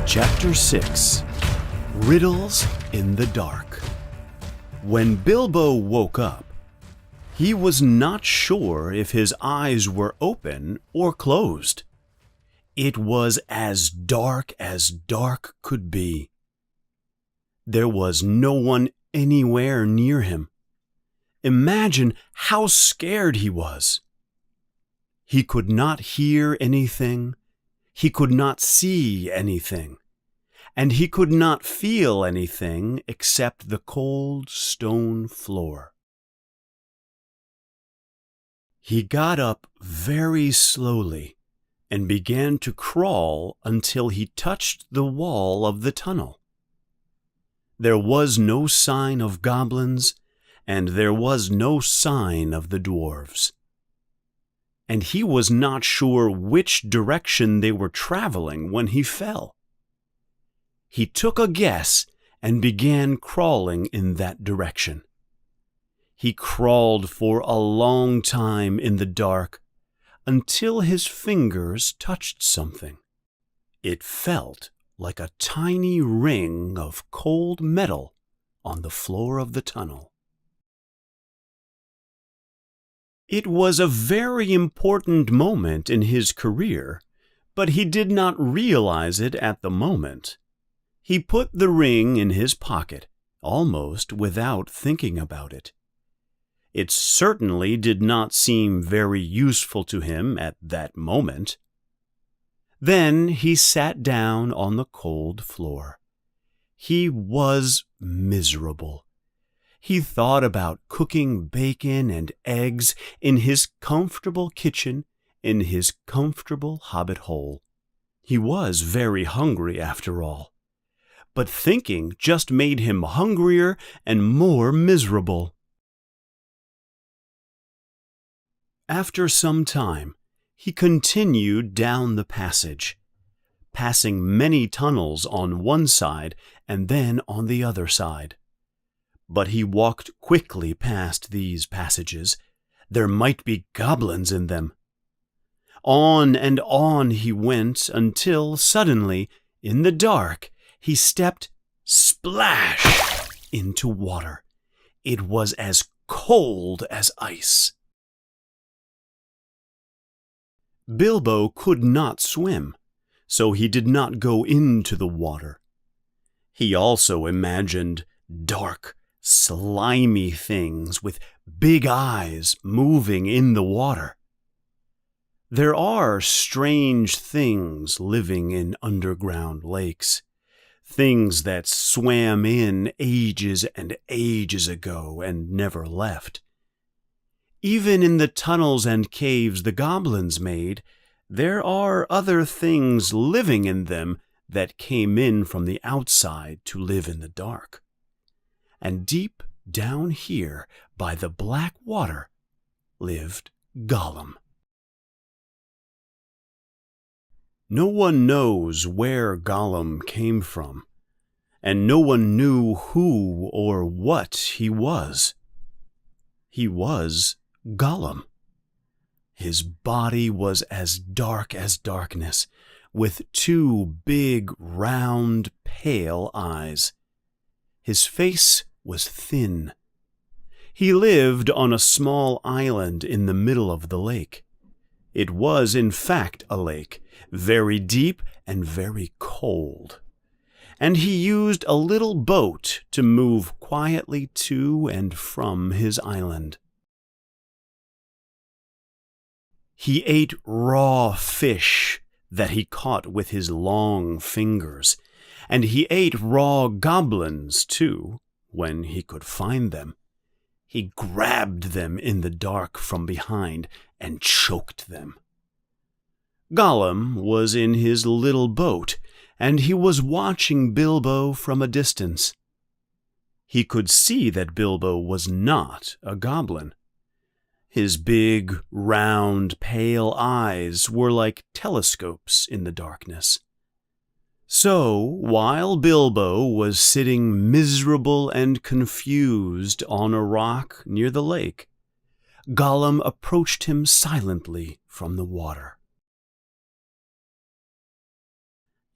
Chapter 6 Riddles in the Dark. When Bilbo woke up, he was not sure if his eyes were open or closed. It was as dark could be. There was no one anywhere near him. Imagine how scared he was. He could not hear anything. He could not see anything, and he could not feel anything except the cold stone floor. He got up very slowly and began to crawl until he touched the wall of the tunnel. There was no sign of goblins, and there was no sign of the dwarves. And he was not sure which direction they were traveling when he fell. He took a guess and began crawling in that direction. He crawled for a long time in the dark until his fingers touched something. It felt like a tiny ring of cold metal on the floor of the tunnel. It was a very important moment in his career, but he did not realize it at the moment. He put the ring in his pocket, almost without thinking about it. It certainly did not seem very useful to him at that moment. Then he sat down on the cold floor. He was miserable. He thought about cooking bacon and eggs in his comfortable kitchen in his comfortable hobbit hole. He was very hungry after all. But thinking just made him hungrier and more miserable. After some time, he continued down the passage, passing many tunnels on one side and then on the other side. But he walked quickly past these passages. There might be goblins in them. On and on he went until suddenly, in the dark, he stepped splash into water. It was as cold as ice. Bilbo could not swim, so he did not go into the water. He also imagined dark, slimy things with big eyes moving in the water. There are strange things living in underground lakes, things that swam in ages and ages ago and never left. Even in the tunnels and caves the goblins made, there are other things living in them that came in from the outside to live in the dark. And deep down here by the black water lived Gollum. No one knows where Gollum came from, and no one knew who or what he was. He was Gollum. His body was as darkness, with two big, round, pale eyes. His face was thin. He lived on a small island in the middle of the lake. It was, in fact, a lake, very deep and very cold. And he used a little boat to move quietly to and from his island. He ate raw fish that he caught with his long fingers, and he ate raw goblins, too, when he could find them. He grabbed them in the dark from behind and choked them. Gollum was in his little boat, and he was watching Bilbo from a distance. He could see that Bilbo was not a goblin. His big, round, pale eyes were like telescopes in the darkness. So, while Bilbo was sitting miserable and confused on a rock near the lake, Gollum approached him silently from the water.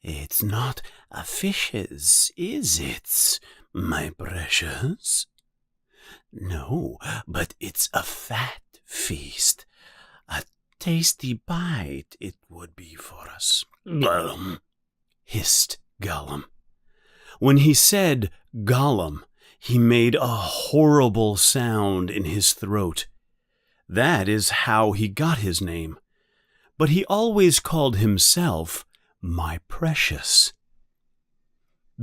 It's not a fish's, is it, my precious? No, but it's a fat feast. A tasty bite it would be for us. Gollum, hissed Gollum. When he said Gollum, he made a horrible sound in his throat. That is how he got his name. But he always called himself my precious.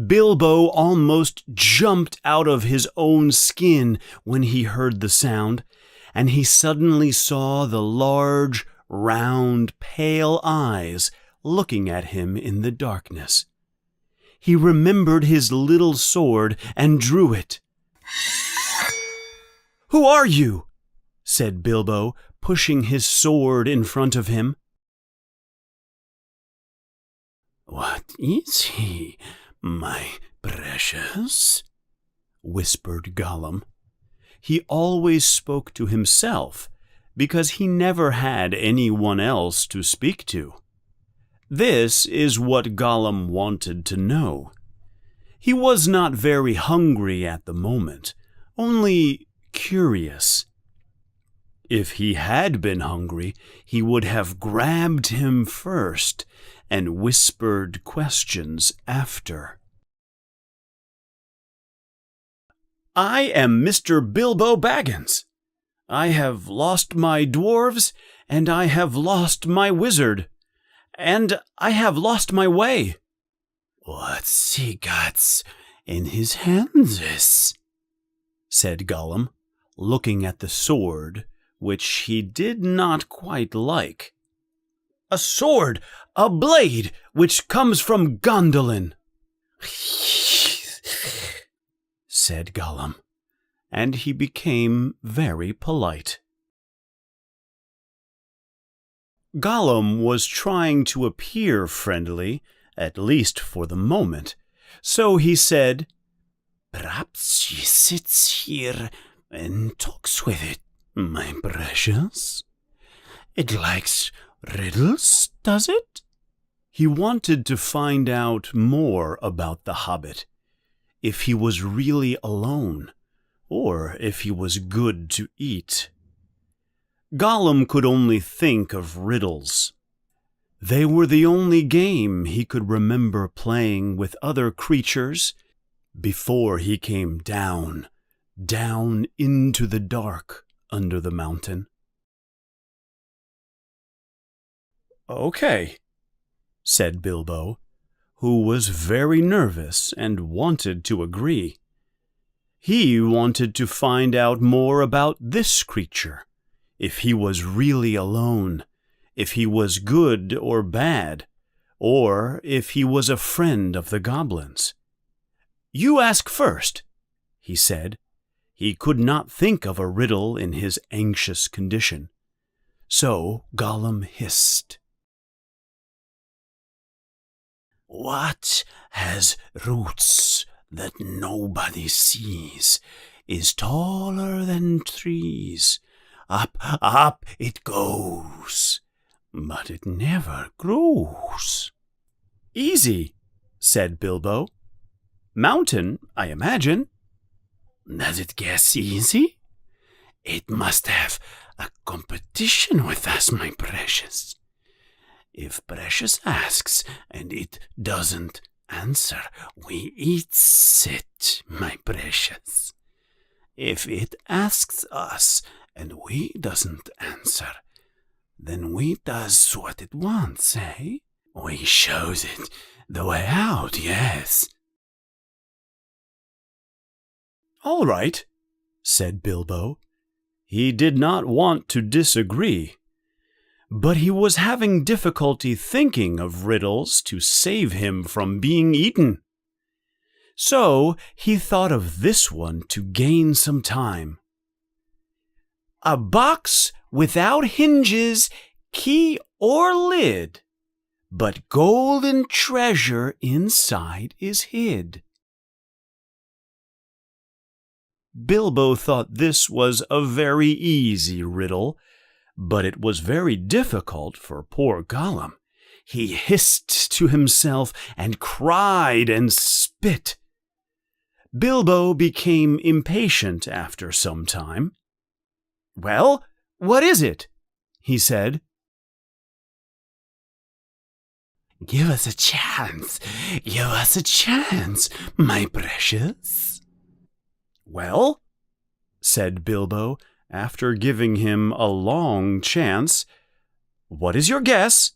Bilbo almost jumped out of his own skin when he heard the sound, and he suddenly saw the large, round, pale eyes looking at him in the darkness. He remembered his little sword and drew it. "Who are you?" said Bilbo, pushing his sword in front of him. "What is he, my precious?" whispered Gollum. He always spoke to himself, because he never had anyone else to speak to. This is what Gollum wanted to know. He was not very hungry at the moment, only curious. If he had been hungry, he would have grabbed him first and whispered questions after. "I am Mr. Bilbo Baggins. I have lost my dwarves, and I have lost my wizard, and I have lost my way." "What's he got in his hands?" said Gollum, looking at the sword, which he did not quite like. "A sword, a blade, which comes from Gondolin," said Gollum, and he became very polite. Gollum was trying to appear friendly, at least for the moment, so he said, "Perhaps she sits here and talks with it, my precious. It likes riddles, does it?" He wanted to find out more about the Hobbit, if he was really alone, or if he was good to eat. Gollum could only think of riddles. They were the only game he could remember playing with other creatures before he came down into the dark under the mountain. "Okay," said Bilbo, who was very nervous and wanted to agree. He wanted to find out more about this creature, if he was really alone, if he was good or bad, or if he was a friend of the goblins. "You ask first," he said. He could not think of a riddle in his anxious condition. So Gollum hissed, "What has roots that nobody sees, is taller than trees. Up, up it goes, but it never grows." "Easy," said Bilbo. "Mountain, I imagine." "Does it guess easy? It must have a competition with us, my precious. If Precious asks and it doesn't answer, we eats it, my precious. If it asks us and we doesn't answer, then we does what it wants, eh? We shows it the way out, yes." "All right," said Bilbo. He did not want to disagree, but he was having difficulty thinking of riddles to save him from being eaten. So he thought of this one to gain some time. "A box without hinges, key or lid, but golden treasure inside is hid." Bilbo thought this was a very easy riddle, but it was very difficult for poor Gollum. He hissed to himself and cried and spit. Bilbo became impatient after some time. "Well, what is it?" he said. "Give us a chance, my precious." "Well," said Bilbo, after giving him a long chance, "what is your guess?"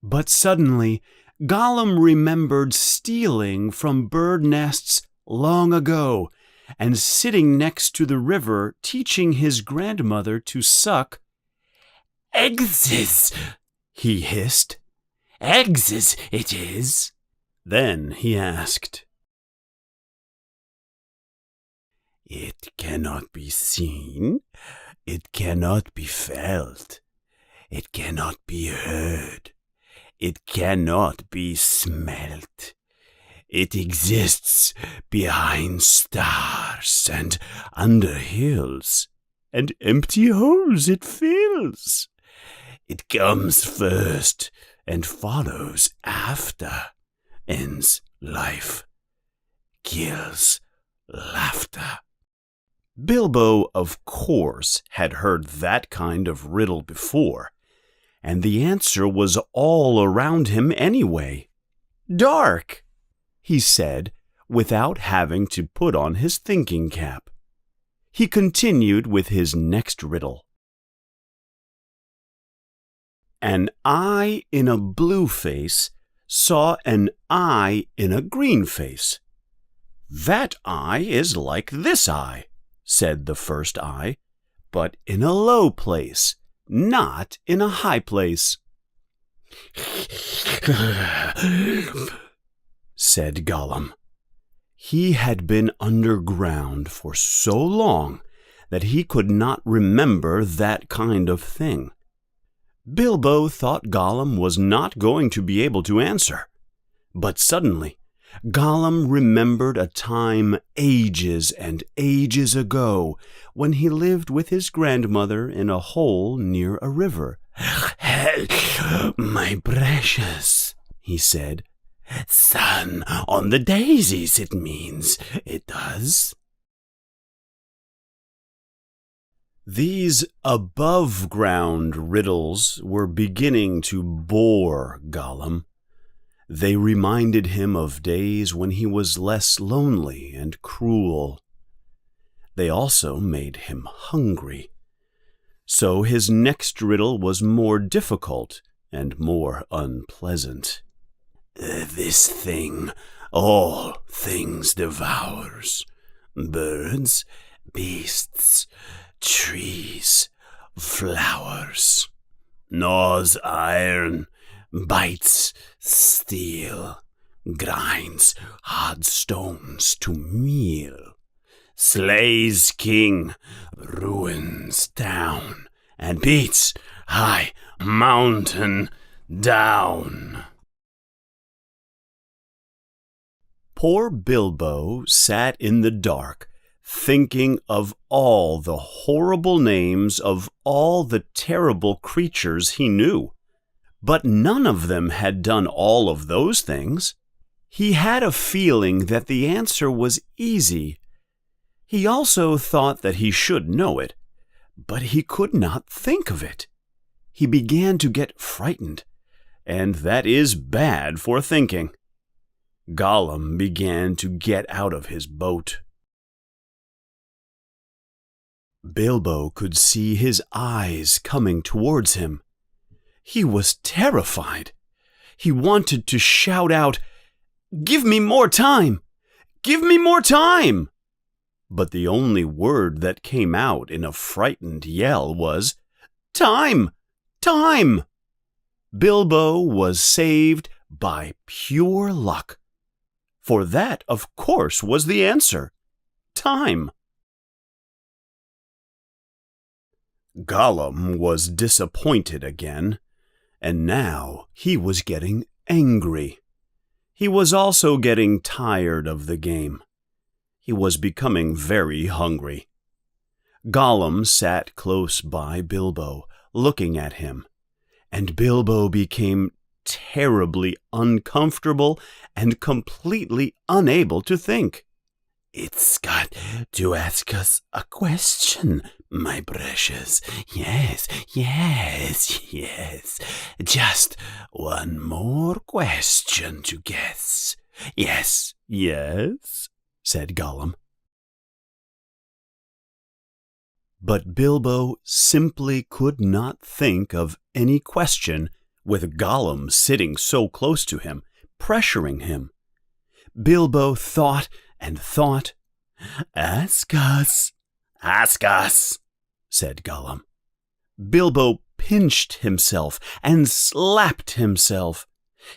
But suddenly Gollum remembered stealing from bird nests long ago, and sitting next to the river teaching his grandmother to suck. "Eggs," he hissed. "Eggs it is." Then he asked, "It cannot be seen, it cannot be felt, it cannot be heard, it cannot be smelt. It exists behind stars and under hills, and empty holes it fills. It comes first and follows after, ends life, kills laughter." Bilbo, of course, had heard that kind of riddle before, and the answer was all around him anyway. "Dark," he said, without having to put on his thinking cap. He continued with his next riddle. An eye in a blue face saw an eye in a green face. "That eye is like this eye," said the first eye, "but in a low place, not in a high place." said Gollum. He had been underground for so long that he could not remember that kind of thing. Bilbo thought Gollum was not going to be able to answer. But suddenly, Gollum remembered a time ages and ages ago when he lived with his grandmother in a hole near a river. "My precious," he said. "Sun on the daisies, it means. It does." These above-ground riddles were beginning to bore Gollum. They reminded him of days when he was less lonely and cruel. They also made him hungry. So his next riddle was more difficult and more unpleasant. "This thing all things devours, birds, beasts, trees, flowers, gnaws iron, bites steel, grinds hard stones to meal, slays king, ruins town, and beats high mountain down." Poor Bilbo sat in the dark, thinking of all the horrible names of all the terrible creatures he knew. But none of them had done all of those things. He had a feeling that the answer was easy. He also thought that he should know it, but he could not think of it. He began to get frightened, and that is bad for thinking. Gollum began to get out of his boat. Bilbo could see his eyes coming towards him. He was terrified. He wanted to shout out, "Give me more time! Give me more time!" But the only word that came out in a frightened yell was, "Time! Time!" Bilbo was saved by pure luck. For that, of course, was the answer. Time. Gollum was disappointed again, and now he was getting angry. He was also getting tired of the game. He was becoming very hungry. Gollum sat close by Bilbo, looking at him, and Bilbo became terribly uncomfortable and completely unable to think. "It's got to ask us a question, my precious. Yes, yes, yes. Just one more question to guess. Yes, yes," said Gollum. But Bilbo simply could not think of any question with Gollum sitting so close to him, pressuring him. Bilbo thought and thought. "Ask us, said Gollum. Bilbo pinched himself and slapped himself.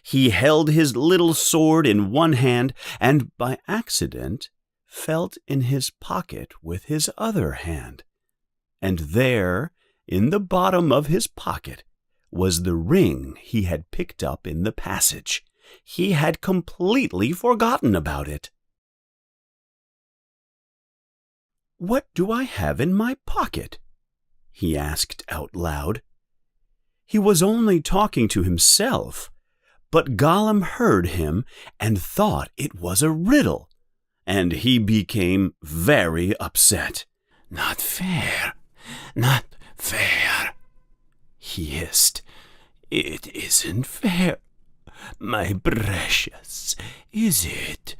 He held his little sword in one hand and by accident felt in his pocket with his other hand. And there, in the bottom of his pocket, was the ring he had picked up in the passage. He had completely forgotten about it. "What do I have in my pocket?" he asked out loud. He was only talking to himself, but Gollum heard him and thought it was a riddle, and he became very upset. "Not fair, not fair," he hissed. "It isn't fair, my precious, is it,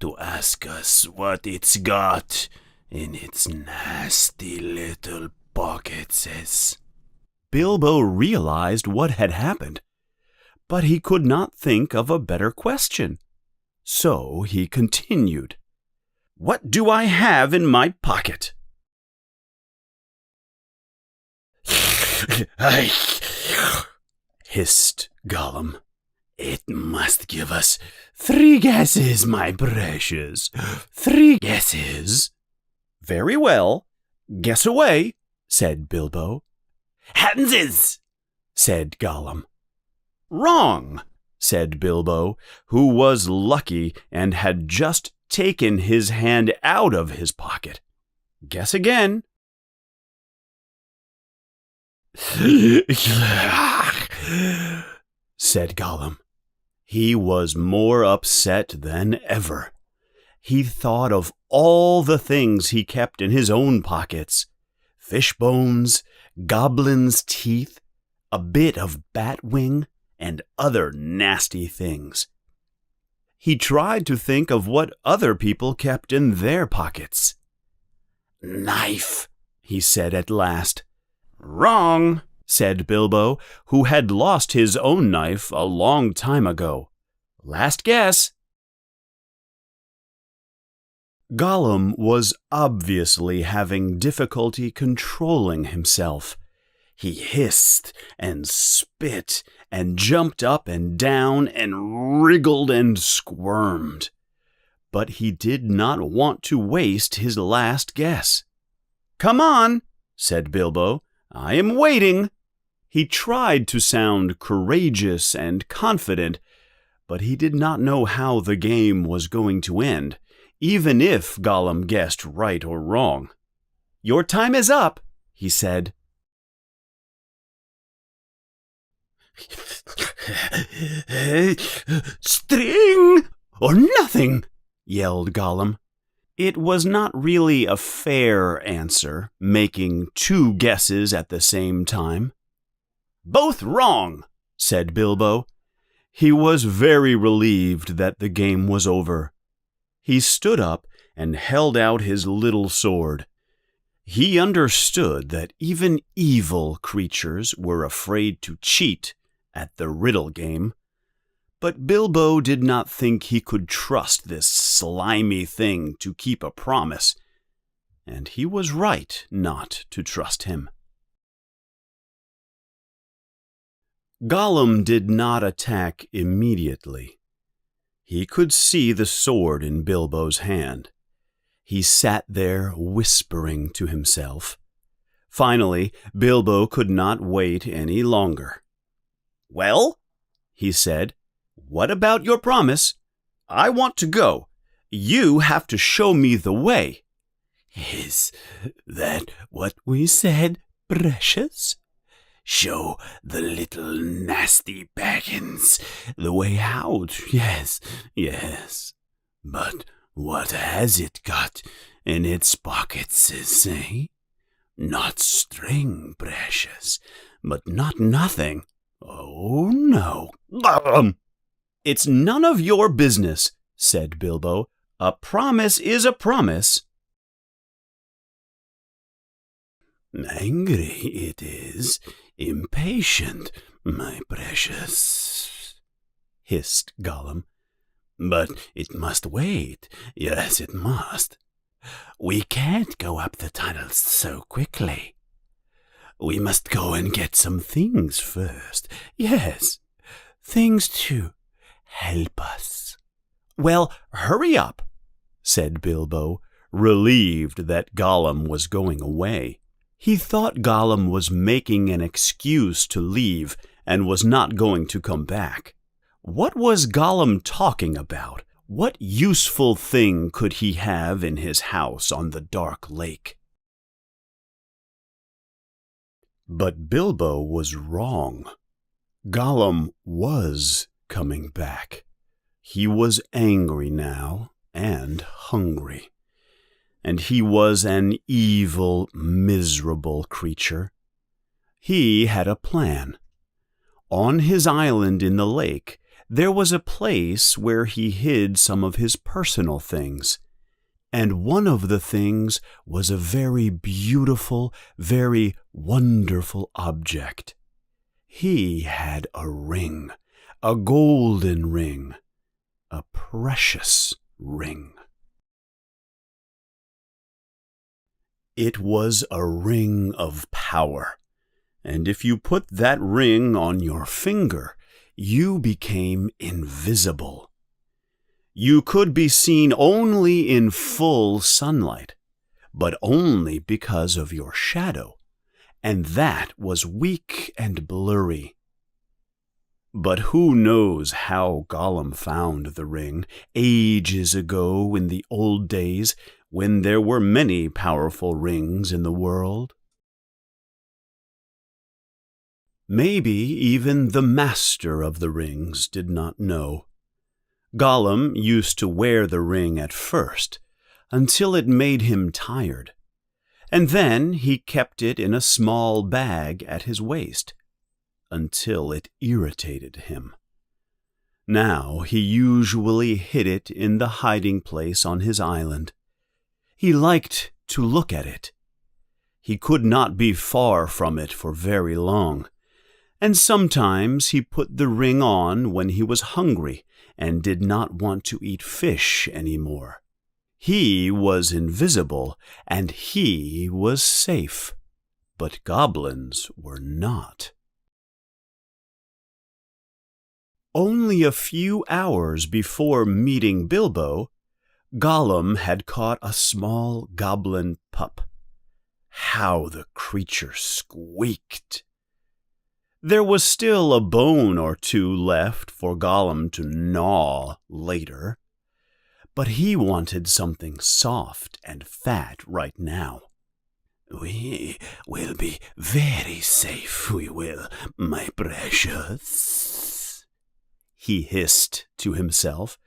to ask us what it's got in its nasty little pockets?" Bilbo realized what had happened, but he could not think of a better question. So he continued, "What do I have in my pocket?" hissed Gollum. "It must give us 3 guesses, my precious. 3 guesses." "Very well. Guess away," said Bilbo. "Hanses," said Gollum. "Wrong," said Bilbo, who was lucky and had just taken his hand out of his pocket. "Guess again." said Gollum. He was more upset than ever. He thought of all the things he kept in his own pockets: fish bones, goblins' teeth, a bit of bat wing, and other nasty things. He tried to think of what other people kept in their pockets. "Knife," he said at last. "Wrong," said Bilbo, who had lost his own knife a long time ago. "Last guess." Gollum was obviously having difficulty controlling himself. He hissed and spit and jumped up and down and wriggled and squirmed. But he did not want to waste his last guess. "Come on," said Bilbo. "I am waiting." He tried to sound courageous and confident, but he did not know how the game was going to end, even if Gollum guessed right or wrong. "Your time is up," he said. "String or nothing," yelled Gollum. It was not really a fair answer, making 2 guesses at the same time. "Both wrong," said Bilbo. He was very relieved that the game was over. He stood up and held out his little sword. He understood that even evil creatures were afraid to cheat at the riddle game. But Bilbo did not think he could trust this slimy thing to keep a promise, and he was right not to trust him. Gollum did not attack immediately. He could see the sword in Bilbo's hand. He sat there whispering to himself. Finally, Bilbo could not wait any longer. "Well," he said, "what about your promise? I want to go. You have to show me the way." "Is that what we said, precious? Show the little nasty Baggins the way out. Yes, yes. But what has it got in its pockets, eh? Not string, precious, but not nothing. Oh, no. It's none of your business, said Bilbo. A promise is a promise. Angry it is, impatient, my precious, hissed Gollum. But it must wait. Yes, it must. We can't go up the tunnels so quickly. We must go and get some things first. Yes, things to help us. Well, hurry up, said Bilbo, relieved that Gollum was going away. He thought Gollum was making an excuse to leave and was not going to come back. What was Gollum talking about? What useful thing could he have in his house on the dark lake? But Bilbo was wrong. Gollum was coming back. He was angry now and hungry. And he was an evil, miserable creature. He had a plan. On his island in the lake, there was a place where he hid some of his personal things. And one of the things was a very beautiful, very wonderful object. He had a ring, a golden ring, a precious ring. It was a ring of power, and if you put that ring on your finger, you became invisible. You could be seen only in full sunlight, but only because of your shadow, and that was weak and blurry. But who knows how Gollum found the ring ages ago in the old days when there were many powerful rings in the world? Maybe even the master of the rings did not know. Gollum used to wear the ring at first, until it made him tired, and then he kept it in a small bag at his waist, until it irritated him. Now he usually hid it in the hiding place on his island. He liked to look at it. He could not be far from it for very long, and sometimes he put the ring on when he was hungry and did not want to eat fish any more. He was invisible, and he was safe, but goblins were not. Only a few hours before meeting Bilbo, Gollum had caught a small goblin pup. How the creature squeaked! There was still a bone or two left for Gollum to gnaw later, but he wanted something soft and fat right now. We will be very safe, we will, my precious, he hissed to himself.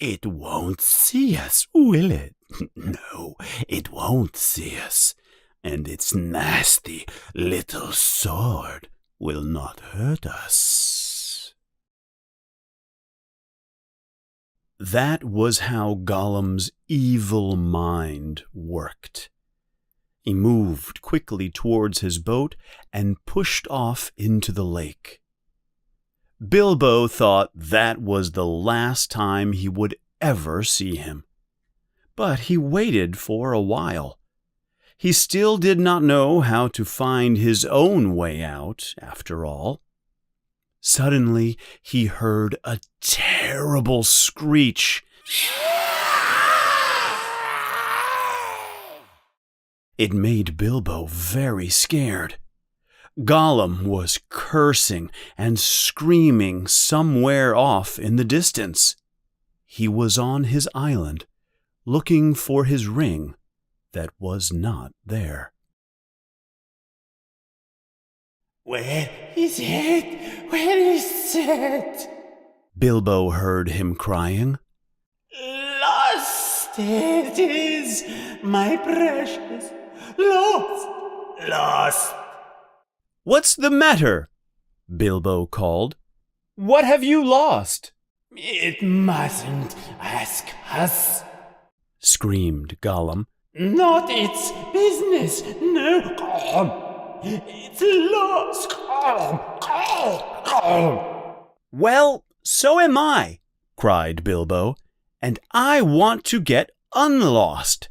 It won't see us, will it? No, it won't see us, and its nasty little sword will not hurt us. That was how Gollum's evil mind worked. He moved quickly towards his boat and pushed off into the lake. Bilbo thought that was the last time he would ever see him. But he waited for a while. He still did not know how to find his own way out, after all. Suddenly, he heard a terrible screech. It made Bilbo very scared. Gollum was cursing and screaming somewhere off in the distance. He was on his island, looking for his ring that was not there. Where is it? Where is it? Bilbo heard him crying. Lost it is, my precious. Lost, lost. "What's the matter?" Bilbo called. "What have you lost?" It mustn't ask us, screamed Gollum. Not its business, no. It's lost. "Well, so am I," cried Bilbo, "and I want to get unlost.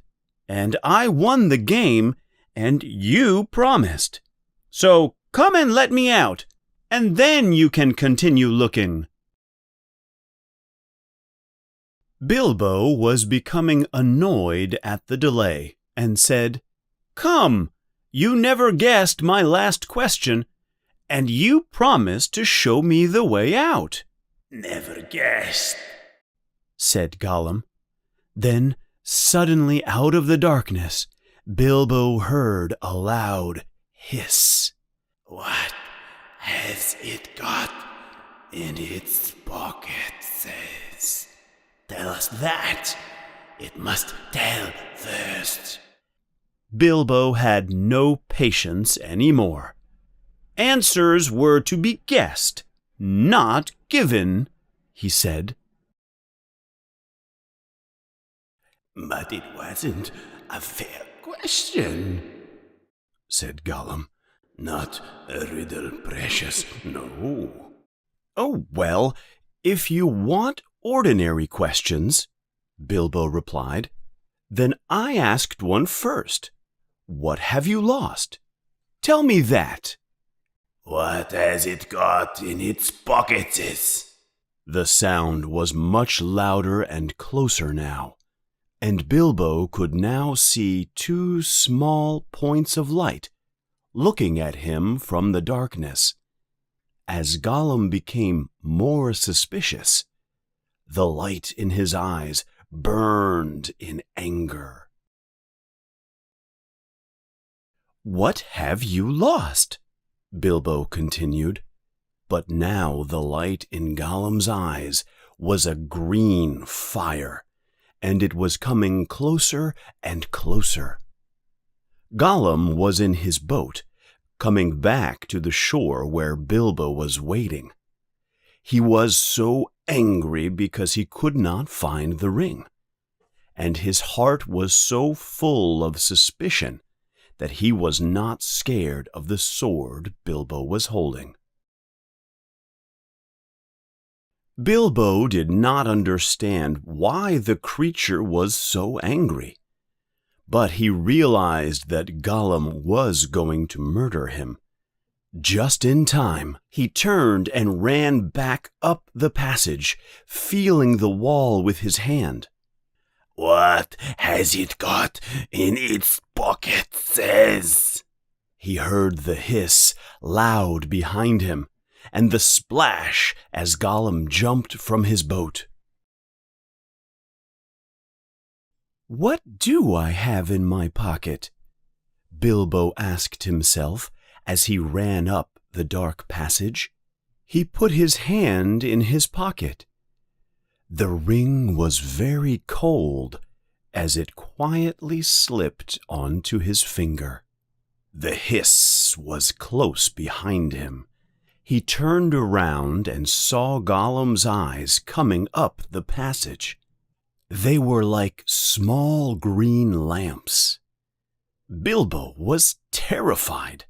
And I won the game, and you promised. So come and let me out, and then you can continue looking." Bilbo was becoming annoyed at the delay and said, "Come, you never guessed my last question, and you promised to show me the way out." Never guessed, said Gollum. Then, suddenly out of the darkness, Bilbo heard a loud hiss. What has it got in its pockets? Tell us that. It must tell first. Bilbo had no patience any more. Answers were to be guessed, not given, he said. But it wasn't a fair question, said Gollum. Not a riddle, precious, no. "Oh, well, if you want ordinary questions," Bilbo replied, "then I asked one first. What have you lost? Tell me that." What has it got in its pockets? The sound was much louder and closer now, and Bilbo could now see two small points of light looking at him from the darkness. As Gollum became more suspicious, the light in his eyes burned in anger. "What have you lost?" Bilbo continued, but now the light in Gollum's eyes was a green fire, and it was coming closer and closer. Gollum was in his boat, coming back to the shore where Bilbo was waiting. He was so angry because he could not find the ring, and his heart was so full of suspicion that he was not scared of the sword Bilbo was holding. Bilbo did not understand why the creature was so angry, but he realized that Gollum was going to murder him. Just in time, he turned and ran back up the passage, feeling the wall with his hand. What has it got in its pockets? He heard the hiss loud behind him, and the splash as Gollum jumped from his boat. "What do I have in my pocket?" Bilbo asked himself as he ran up the dark passage. He put his hand in his pocket. The ring was very cold as it quietly slipped onto his finger. The hiss was close behind him. He turned around and saw Gollum's eyes coming up the passage. They were like small green lamps. Bilbo was terrified.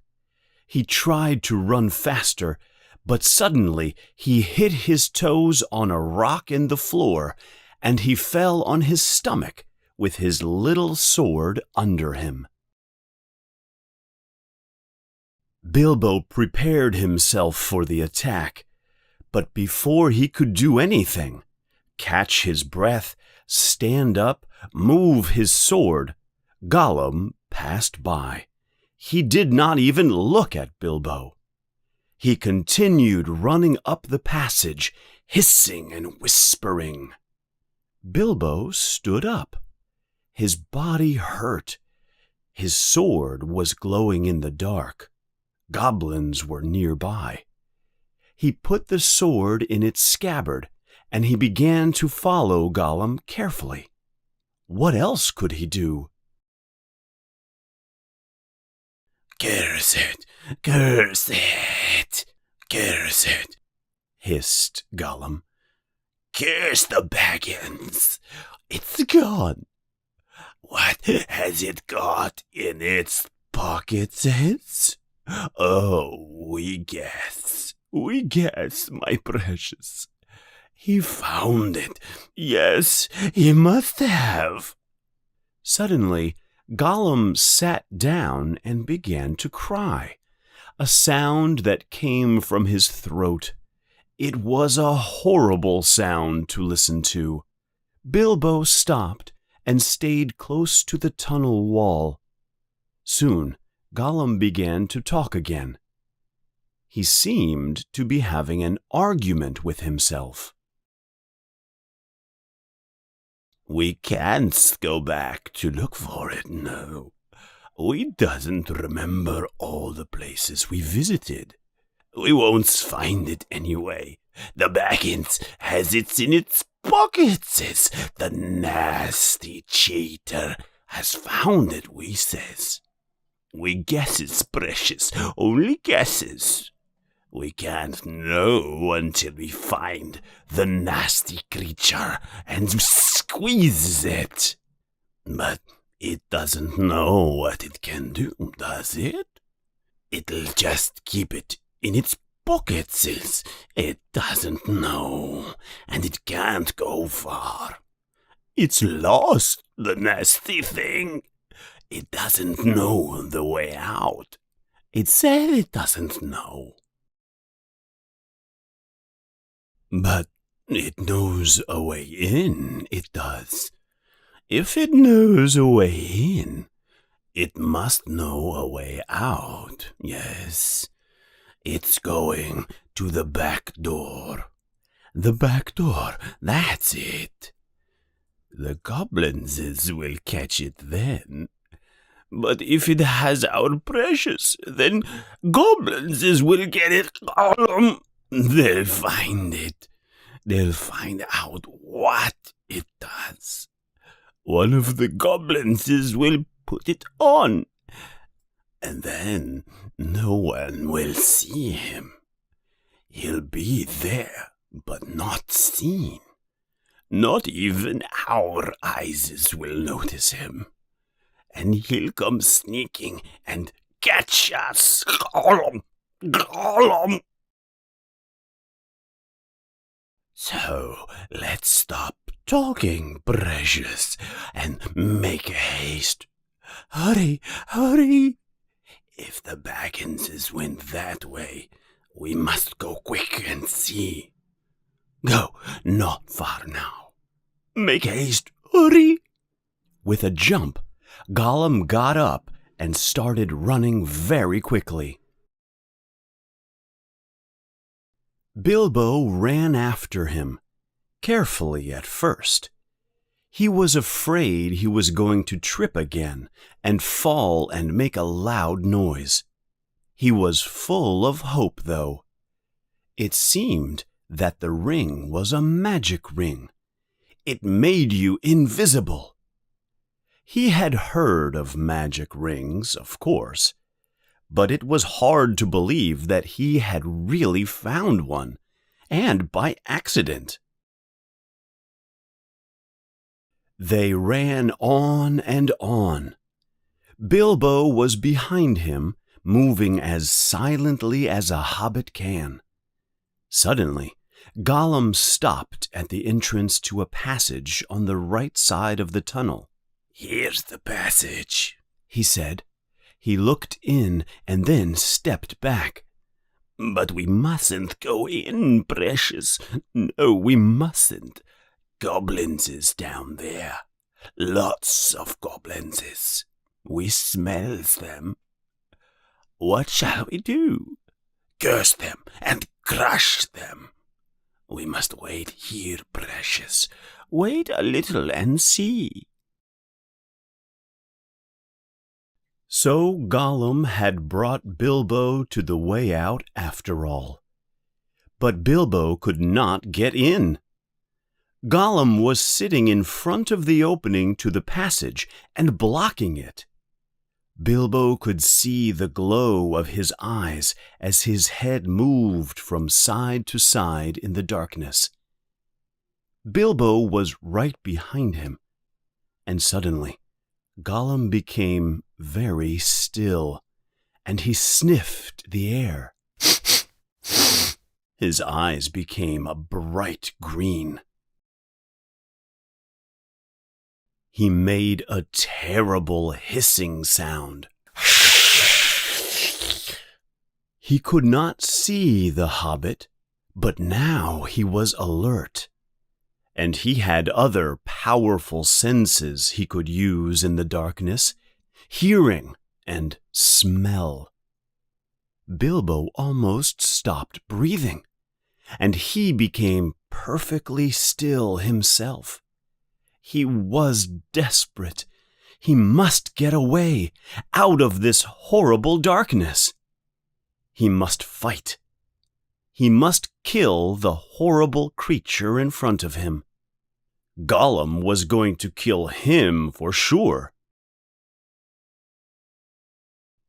He tried to run faster, but suddenly he hit his toes on a rock in the floor, and he fell on his stomach with his little sword under him. Bilbo prepared himself for the attack, but before he could do anything, catch his breath, stand up, move his sword, Gollum passed by. He did not even look at Bilbo. He continued running up the passage, hissing and whispering. Bilbo stood up. His body hurt. His sword was glowing in the dark. Goblins were nearby. He put the sword in its scabbard, and he began to follow Gollum carefully. What else could he do? Curse it! Curse it! Curse it! Hissed Gollum. Curse the Baggins! It's gone! What has it got in its pockets? Oh, we guess, my precious. He found it. Yes, he must have. Suddenly, Gollum sat down and began to cry, a sound that came from his throat. It was a horrible sound to listen to. Bilbo stopped and stayed close to the tunnel wall. Soon, Gollum began to talk again. He seemed to be having an argument with himself. We can't go back to look for it, no. We doesn't remember all the places we visited. We won't find it anyway. The Baggins has it in its pockets. The nasty cheater has found it, we says. We guesses, precious, only guesses. We can't know until we find the nasty creature and squeeze it. But it doesn't know what it can do, does it? It'll just keep it in its pockets. It doesn't know, and it can't go far. It's lost, the nasty thing. It doesn't know the way out. It said it doesn't know. But it knows a way in, it does. If it knows a way in, it must know a way out, yes. It's going to the back door. The back door, that's it. The goblins will catch it then. But if it has our precious, then goblins will get it. They'll find it. They'll find out what it does. One of the goblins will put it on, and then no one will see him. He'll be there, but not seen. Not even our eyes will notice him. And he'll come sneaking and catch us. Gollum! So let's stop talking, precious, and make haste. Hurry, hurry! If the Baggins went that way, we must go quick and see. Go, not far now. Make haste, hurry! With a jump, Gollum got up and started running very quickly. Bilbo ran after him, carefully at first. He was afraid he was going to trip again and fall and make a loud noise. He was full of hope, though. It seemed that the ring was a magic ring. It made you invisible. He had heard of magic rings, of course, but it was hard to believe that he had really found one, and by accident. They ran on and on. Bilbo was behind him, moving as silently as a hobbit can. Suddenly, Gollum stopped at the entrance to a passage on the right side of the tunnel. Here's the passage, he said. He looked in and then stepped back. But we mustn't go in, precious. No, we mustn't. Goblins is down there. Lots of goblins is. We smells them. What shall we do? Curse them and crush them. We must wait here, precious. Wait a little and see. So Gollum had brought Bilbo to the way out after all. But Bilbo could not get in. Gollum was sitting in front of the opening to the passage and blocking it. Bilbo could see the glow of his eyes as his head moved from side to side in the darkness. Bilbo was right behind him, and suddenly Gollum became very still, and he sniffed the air. His eyes became a bright green. He made a terrible hissing sound. He could not see the hobbit, but now he was alert. And he had other powerful senses he could use in the darkness, hearing and smell. Bilbo almost stopped breathing, and he became perfectly still himself. He was desperate. He must get away, out of this horrible darkness. He must fight. He must kill the horrible creature in front of him. Gollum was going to kill him for sure.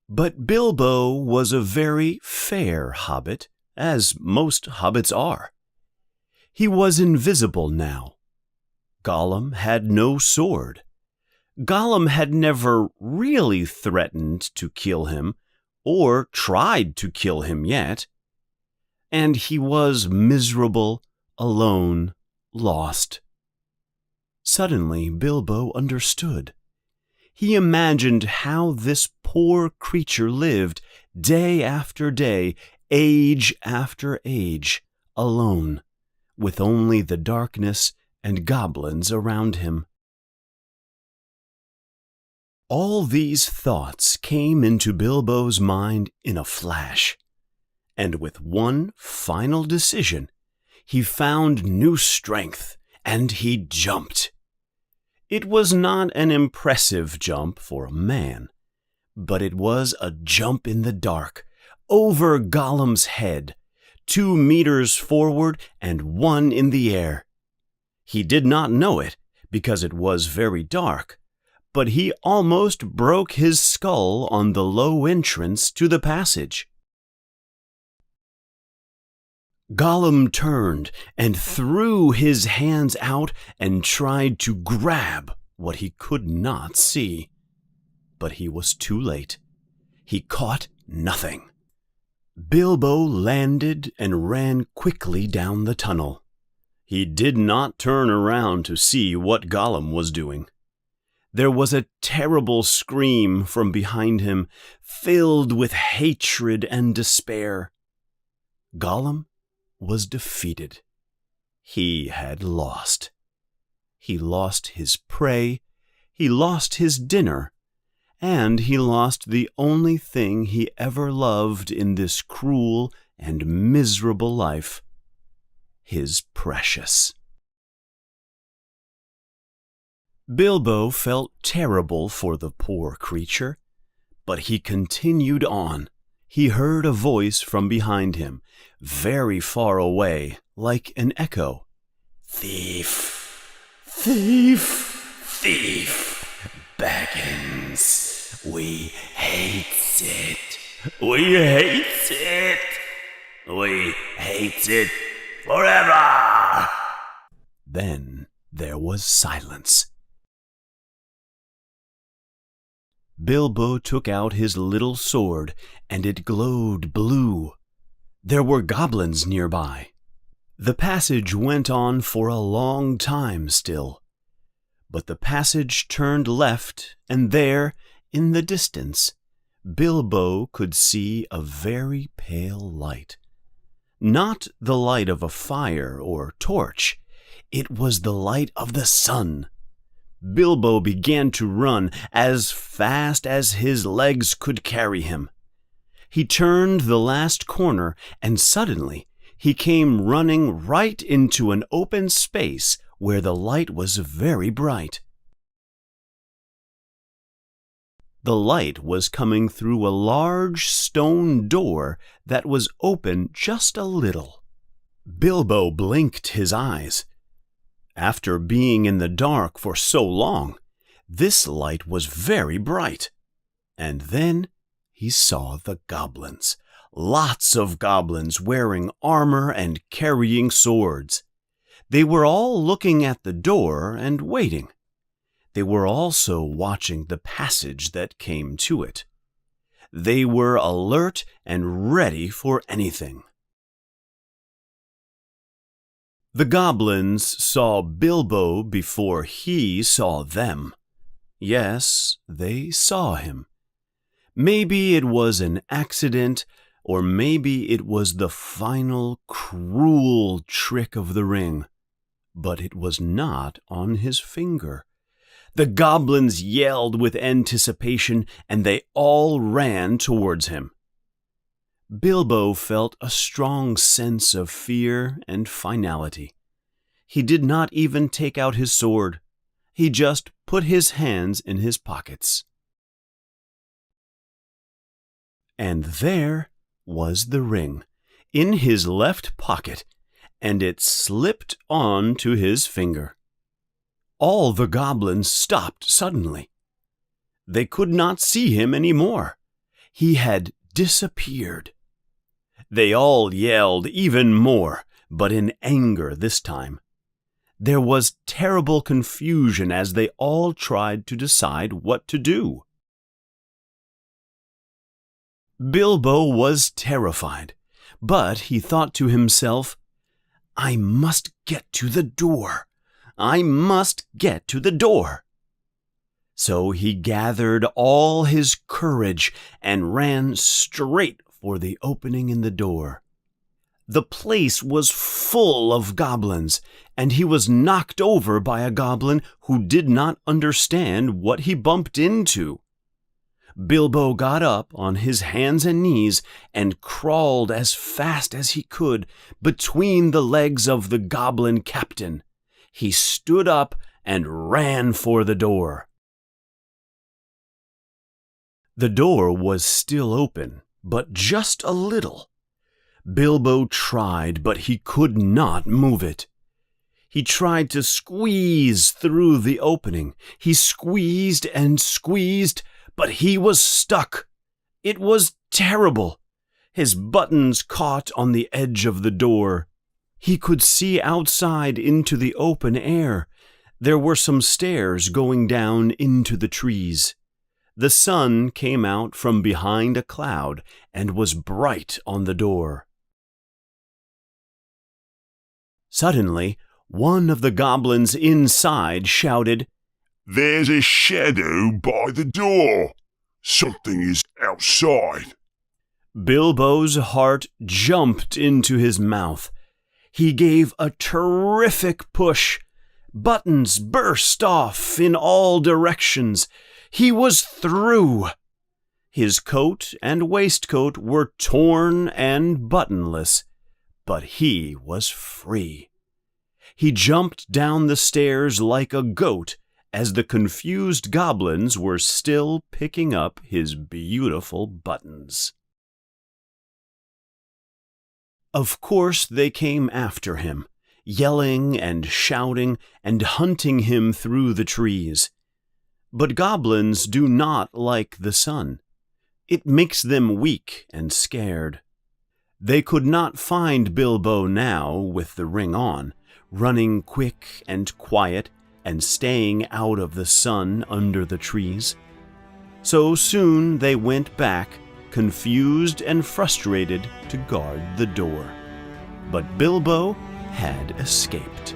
But Bilbo was a very fair hobbit, as most hobbits are. He was invisible now. Gollum had no sword. Gollum had never really threatened to kill him, or tried to kill him yet. And he was miserable, alone, lost. Suddenly, Bilbo understood. He imagined how this poor creature lived day after day, age after age, alone, with only the darkness and goblins around him. All these thoughts came into Bilbo's mind in a flash, and with one final decision, he found new strength, and he jumped. It was not an impressive jump for a man, but it was a jump in the dark, over Gollum's head, 2 meters forward and 1 in the air. He did not know it, because it was very dark, but he almost broke his skull on the low entrance to the passage. Gollum turned and threw his hands out and tried to grab what he could not see. But he was too late. He caught nothing. Bilbo landed and ran quickly down the tunnel. He did not turn around to see what Gollum was doing. There was a terrible scream from behind him, filled with hatred and despair. Gollum was defeated. He had lost. He lost his prey, he lost his dinner, and he lost the only thing he ever loved in this cruel and miserable life, his precious. Bilbo felt terrible for the poor creature, but he continued on. He heard a voice from behind him, very far away, like an echo. "Thief! Thief! Thief! Baggins! We hate it! We hate it! We hate it forever!" Then there was silence. Bilbo took out his little sword, and it glowed blue. There were goblins nearby. The passage went on for a long time still. But the passage turned left, and there, in the distance, Bilbo could see a very pale light. Not the light of a fire or torch. It was the light of the sun. Bilbo began to run as fast as his legs could carry him. He turned the last corner, and suddenly he came running right into an open space where the light was very bright. The light was coming through a large stone door that was open just a little. Bilbo blinked his eyes. After being in the dark for so long, this light was very bright. And then he saw the goblins. Lots of goblins wearing armor and carrying swords. They were all looking at the door and waiting. They were also watching the passage that came to it. They were alert and ready for anything. The goblins saw Bilbo before he saw them. Yes, they saw him. Maybe it was an accident, or maybe it was the final cruel trick of the ring. But it was not on his finger. The goblins yelled with anticipation, and they all ran towards him. Bilbo felt a strong sense of fear and finality. He did not even take out his sword. He just put his hands in his pockets. And there was the ring, in his left pocket, and it slipped on to his finger. All the goblins stopped suddenly. They could not see him any more. He had disappeared. They all yelled even more, but in anger this time. There was terrible confusion as they all tried to decide what to do. Bilbo was terrified, but he thought to himself, "I must get to the door. I must get to the door." So he gathered all his courage and ran straight for the opening in the door. The place was full of goblins, and he was knocked over by a goblin who did not understand what he bumped into. Bilbo got up on his hands and knees and crawled as fast as he could between the legs of the goblin captain. He stood up and ran for the door. The door was still open, but just a little. Bilbo tried, but he could not move it. He tried to squeeze through the opening. He squeezed and squeezed, but he was stuck. It was terrible. His buttons caught on the edge of the door. He could see outside into the open air. There were some stairs going down into the trees. The sun came out from behind a cloud and was bright on the door. Suddenly, one of the goblins inside shouted, "There's a shadow by the door. Something is outside." Bilbo's heart jumped into his mouth. He gave a terrific push. Buttons burst off in all directions. He was through. His coat and waistcoat were torn and buttonless, but he was free. He jumped down the stairs like a goat as the confused goblins were still picking up his beautiful buttons. Of course they came after him, yelling and shouting and hunting him through the trees. But goblins do not like the sun. It makes them weak and scared. They could not find Bilbo now with the ring on, running quick and quiet and staying out of the sun under the trees. So soon they went back, confused and frustrated, to guard the door. But Bilbo had escaped.